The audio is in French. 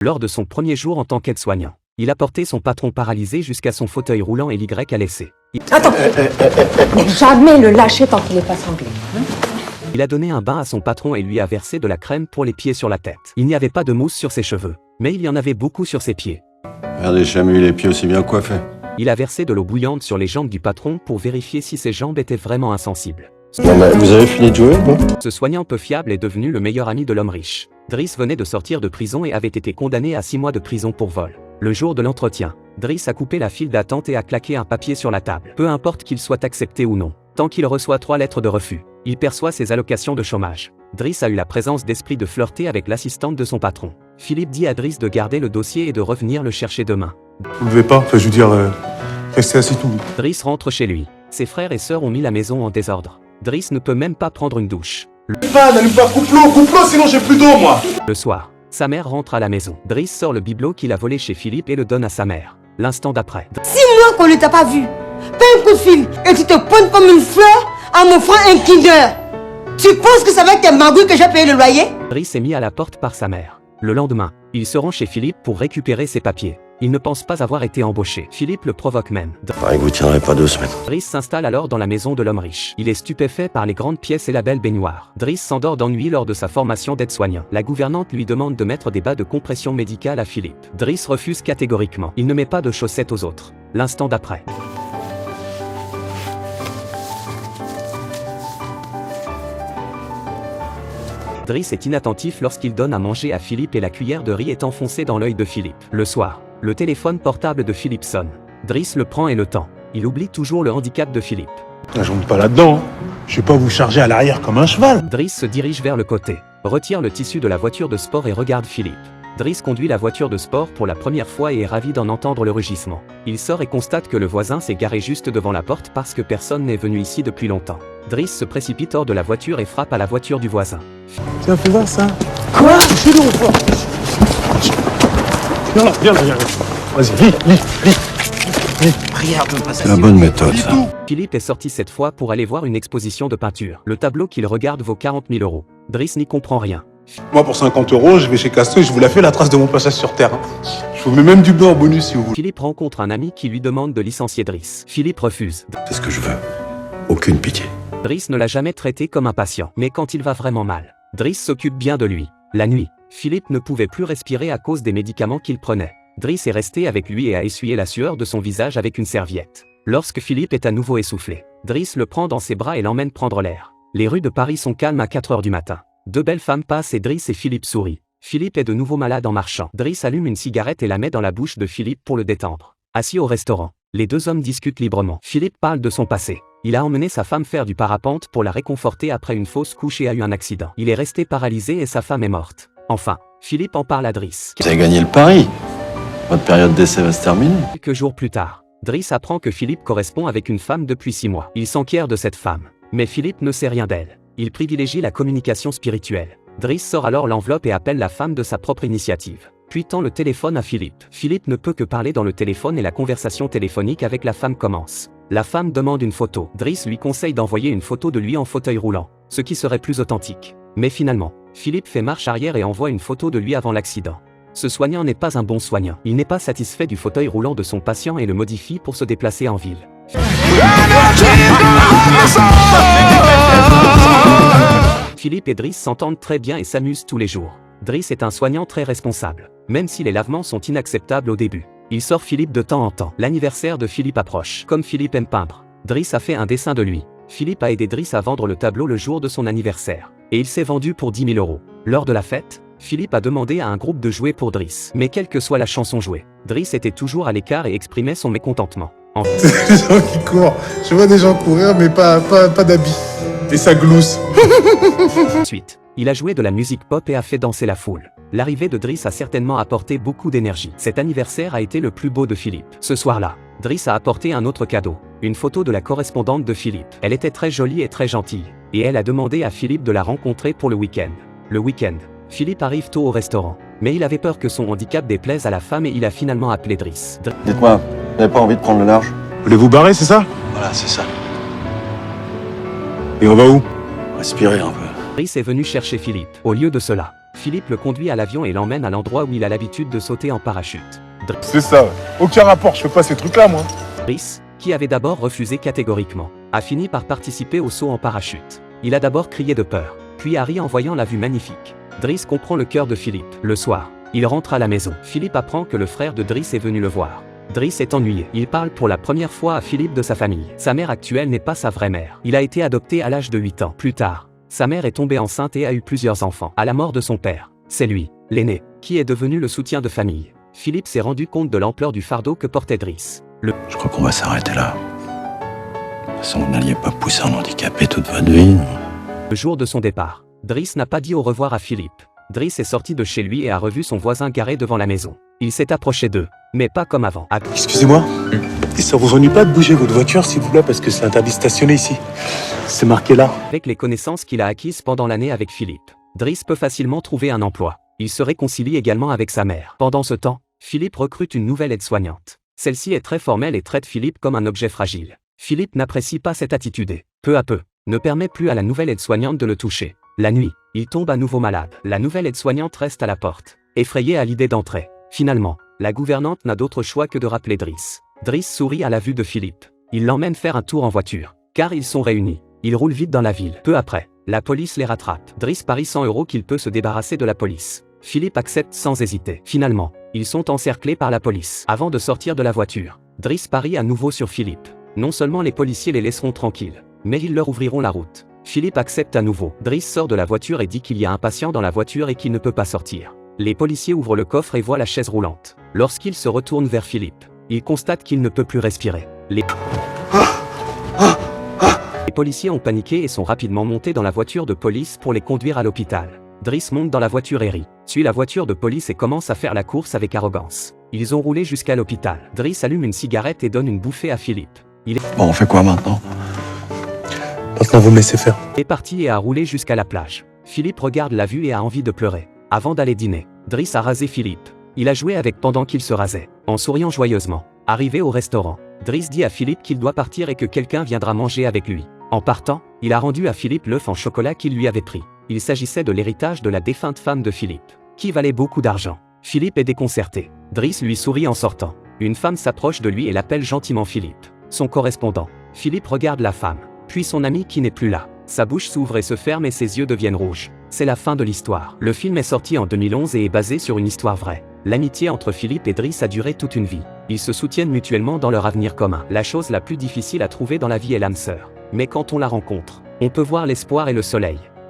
Lors de son premier jour en tant qu'aide-soignant, il a porté son patron paralysé jusqu'à son fauteuil roulant et l'Y a laissé. Attends, mais jamais le lâcher tant qu'il n'est pas sanglé. Il a donné un bain à son patron et lui a versé de la crème pour les pieds sur la tête. Il n'y avait pas de mousse sur ses cheveux, mais il y en avait beaucoup sur ses pieds. Regardez, jamais eu les pieds aussi bien coiffés. Il a versé de l'eau bouillante sur les jambes du patron pour vérifier si ses jambes étaient vraiment insensibles. Bon bah, vous avez fini de jouer, bon? Ce soignant peu fiable est devenu le meilleur ami de l'homme riche. Driss venait de sortir de prison et avait été condamné à 6 mois de prison pour vol. Le jour de l'entretien, Driss a coupé la file d'attente et a claqué un papier sur la table. Peu importe qu'il soit accepté ou non, tant qu'il reçoit 3 lettres de refus, il perçoit ses allocations de chômage. Driss a eu la présence d'esprit de flirter avec l'assistante de son patron. Philippe dit à Driss de garder le dossier et de revenir le chercher demain. Vous ne devez pas, enfin je veux dire, restez assis tout. Driss rentre chez lui. Ses frères et sœurs ont mis la maison en désordre. Driss ne peut même pas prendre une douche. N'allume pas, coupe-l'eau, sinon j'ai plus d'eau moi. Le soir, sa mère rentre à la maison. Driss sort le bibelot qu'il a volé chez Philippe et le donne à sa mère. L'instant d'après, 6 mois qu'on ne t'a pas vu, pas un coup de fil, et tu te pointes comme une fleur en m'offrant un Kinder. Tu penses que ça va être tes magouilles que j'ai payé le loyer? Driss est mis à la porte par sa mère. Le lendemain, il se rend chez Philippe pour récupérer ses papiers. Il ne pense pas avoir été embauché. Philippe le provoque même. Pareil que vous tiendrez pas 2 semaines. Driss s'installe alors dans la maison de l'homme riche. Il est stupéfait par les grandes pièces et la belle baignoire. Driss s'endort d'ennui lors de sa formation d'aide-soignant. La gouvernante lui demande de mettre des bas de compression médicale à Philippe. Driss refuse catégoriquement. Il ne met pas de chaussettes aux autres. L'instant d'après. Driss est inattentif lorsqu'il donne à manger à Philippe et la cuillère de riz est enfoncée dans l'œil de Philippe. Le soir, le téléphone portable de Philippe sonne. Driss le prend et le tend. Il oublie toujours le handicap de Philippe. Je monte pas là-dedans, hein. Je vais pas vous charger à l'arrière comme un cheval. Driss se dirige vers le côté, retire le tissu de la voiture de sport et regarde Philippe. Driss conduit la voiture de sport pour la première fois et est ravi d'en entendre le rugissement. Il sort et constate que le voisin s'est garé juste devant la porte parce que personne n'est venu ici depuis longtemps. Driss se précipite hors de la voiture et frappe à la voiture du voisin. Tiens, fais voir ça. Quoi? Viens là, viens. Vas-y, vite. C'est la bonne méthode, ça. Philippe est sorti cette fois pour aller voir une exposition de peinture. Le tableau qu'il regarde vaut 40 000 €. Driss n'y comprend rien. Moi, pour 50 €, je vais chez Casto et je vous la fais la trace de mon passage sur Terre. Hein. Je vous mets même du blanc en bonus si vous voulez. Philippe rencontre un ami qui lui demande de licencier Driss. Philippe refuse. C'est ce que je veux. Aucune pitié. Driss ne l'a jamais traité comme un patient. Mais quand il va vraiment mal, Driss s'occupe bien de lui. La nuit, Philippe ne pouvait plus respirer à cause des médicaments qu'il prenait. Driss est resté avec lui et a essuyé la sueur de son visage avec une serviette. Lorsque Philippe est à nouveau essoufflé, Driss le prend dans ses bras et l'emmène prendre l'air. Les rues de Paris sont calmes à 4 h du matin. 2 belles femmes passent et Driss et Philippe sourient. Philippe est de nouveau malade en marchant. Driss allume une cigarette et la met dans la bouche de Philippe pour le détendre. Assis au restaurant, les deux hommes discutent librement. Philippe parle de son passé. Il a emmené sa femme faire du parapente pour la réconforter après une fausse couche et a eu un accident. Il est resté paralysé et sa femme est morte. Enfin, Philippe en parle à Driss. Vous avez gagné le pari. Votre période d'essai va se terminer. Quelques jours plus tard, Driss apprend que Philippe correspond avec une femme depuis 6 mois. Il s'enquiert de cette femme. Mais Philippe ne sait rien d'elle. Il privilégie la communication spirituelle. Driss sort alors l'enveloppe et appelle la femme de sa propre initiative. Puis tend le téléphone à Philippe. Philippe ne peut que parler dans le téléphone et la conversation téléphonique avec la femme commence. La femme demande une photo. Driss lui conseille d'envoyer une photo de lui en fauteuil roulant, ce qui serait plus authentique. Mais finalement, Philippe fait marche arrière et envoie une photo de lui avant l'accident. Ce soignant n'est pas un bon soignant. Il n'est pas satisfait du fauteuil roulant de son patient et le modifie pour se déplacer en ville. Philippe et Driss s'entendent très bien et s'amusent tous les jours. Driss est un soignant très responsable, même si les lavements sont inacceptables au début. Il sort Philippe de temps en temps. L'anniversaire de Philippe approche. Comme Philippe aime peindre, Driss a fait un dessin de lui. Philippe a aidé Driss à vendre le tableau le jour de son anniversaire. Et il s'est vendu pour 10 000 €. Lors de la fête, Philippe a demandé à un groupe de jouer pour Driss. Mais quelle que soit la chanson jouée, Driss était toujours à l'écart et exprimait son mécontentement. Des gens qui courent. Je vois des gens courir, mais pas d'habits. Et ça glousse. Ensuite, il a joué de la musique pop et a fait danser la foule. L'arrivée de Driss a certainement apporté beaucoup d'énergie. Cet anniversaire a été le plus beau de Philippe. Ce soir-là, Driss a apporté un autre cadeau, une photo de la correspondante de Philippe. Elle était très jolie et très gentille, et elle a demandé à Philippe de la rencontrer pour le week-end. Le week-end, Philippe arrive tôt au restaurant, mais il avait peur que son handicap déplaise à la femme et il a finalement appelé Driss. Dites-moi, vous n'avez pas envie de prendre le large? Voulez-vous barrer, c'est ça? Voilà, c'est ça. Et on va où? Respirez un peu. Driss est venu chercher Philippe. Au lieu de cela, Philippe le conduit à l'avion et l'emmène à l'endroit où il a l'habitude de sauter en parachute. C'est ça, ouais. Aucun rapport, je fais pas ces trucs-là, moi. Driss, qui avait d'abord refusé catégoriquement, a fini par participer au saut en parachute. Il a d'abord crié de peur, puis a ri en voyant la vue magnifique. Driss comprend le cœur de Philippe. Le soir, il rentre à la maison. Philippe apprend que le frère de Driss est venu le voir. Driss est ennuyé. Il parle pour la première fois à Philippe de sa famille. Sa mère actuelle n'est pas sa vraie mère. Il a été adopté à l'âge de 8 ans. Plus tard, sa mère est tombée enceinte et a eu plusieurs enfants. À la mort de son père, c'est lui, l'aîné, qui est devenu le soutien de famille. Philippe s'est rendu compte de l'ampleur du fardeau que portait Driss. Je crois qu'on va s'arrêter là. De toute façon, vous n'alliez pas pousser un handicapé toute votre vie. Le jour de son départ, Driss n'a pas dit au revoir à Philippe. Driss est sorti de chez lui et a revu son voisin garé devant la maison. Il s'est approché d'eux, mais pas comme avant. Excusez-moi, et ça vous ennuie pas de bouger votre voiture, s'il vous plaît, parce que c'est interdit de stationner ici. C'est marqué là. Avec les connaissances qu'il a acquises pendant l'année avec Philippe, Driss peut facilement trouver un emploi. Il se réconcilie également avec sa mère. Pendant ce temps, Philippe recrute une nouvelle aide-soignante. Celle-ci est très formelle et traite Philippe comme un objet fragile. Philippe n'apprécie pas cette attitude et, peu à peu, ne permet plus à la nouvelle aide-soignante de le toucher. La nuit, il tombe à nouveau malade. La nouvelle aide-soignante reste à la porte, effrayée à l'idée d'entrer. Finalement, la gouvernante n'a d'autre choix que de rappeler Driss. Driss sourit à la vue de Philippe. Il l'emmène faire un tour en voiture, car ils sont réunis. Ils roulent vite dans la ville. Peu après, la police les rattrape. Driss parie 100 € qu'il peut se débarrasser de la police. Philippe accepte sans hésiter. Finalement, ils sont encerclés par la police. Avant de sortir de la voiture, Driss parie à nouveau sur Philippe. Non seulement les policiers les laisseront tranquilles, mais ils leur ouvriront la route. Philippe accepte à nouveau. Driss sort de la voiture et dit qu'il y a un patient dans la voiture et qu'il ne peut pas sortir. Les policiers ouvrent le coffre et voient la chaise roulante. Lorsqu'il se retourne vers Philippe, il constate qu'il ne peut plus respirer. Les policiers ont paniqué et sont rapidement montés dans la voiture de police pour les conduire à l'hôpital. Driss monte dans la voiture et rit, suit la voiture de police et commence à faire la course avec arrogance. Ils ont roulé jusqu'à l'hôpital. Driss allume une cigarette et donne une bouffée à Philippe. Bon, on fait quoi maintenant? Maintenant, vous me laissez faire. Est parti et a roulé jusqu'à la plage. Philippe regarde la vue et a envie de pleurer. Avant d'aller dîner, Driss a rasé Philippe. Il a joué avec pendant qu'il se rasait, en souriant joyeusement. Arrivé au restaurant, Driss dit à Philippe qu'il doit partir et que quelqu'un viendra manger avec lui. En partant, il a rendu à Philippe l'œuf en chocolat qu'il lui avait pris. Il s'agissait de l'héritage de la défunte femme de Philippe, qui valait beaucoup d'argent. Philippe est déconcerté. Driss lui sourit en sortant. Une femme s'approche de lui et l'appelle gentiment Philippe. Son correspondant. Philippe regarde la femme, puis son ami qui n'est plus là. Sa bouche s'ouvre et se ferme et ses yeux deviennent rouges. C'est la fin de l'histoire. Le film est sorti en 2011 et est basé sur une histoire vraie. L'amitié entre Philippe et Driss a duré toute une vie. Ils se soutiennent mutuellement dans leur avenir commun. La chose la plus difficile à trouver dans la vie est l'âme sœur. Mais quand on la rencontre, on peut voir l'espoir et le soleil.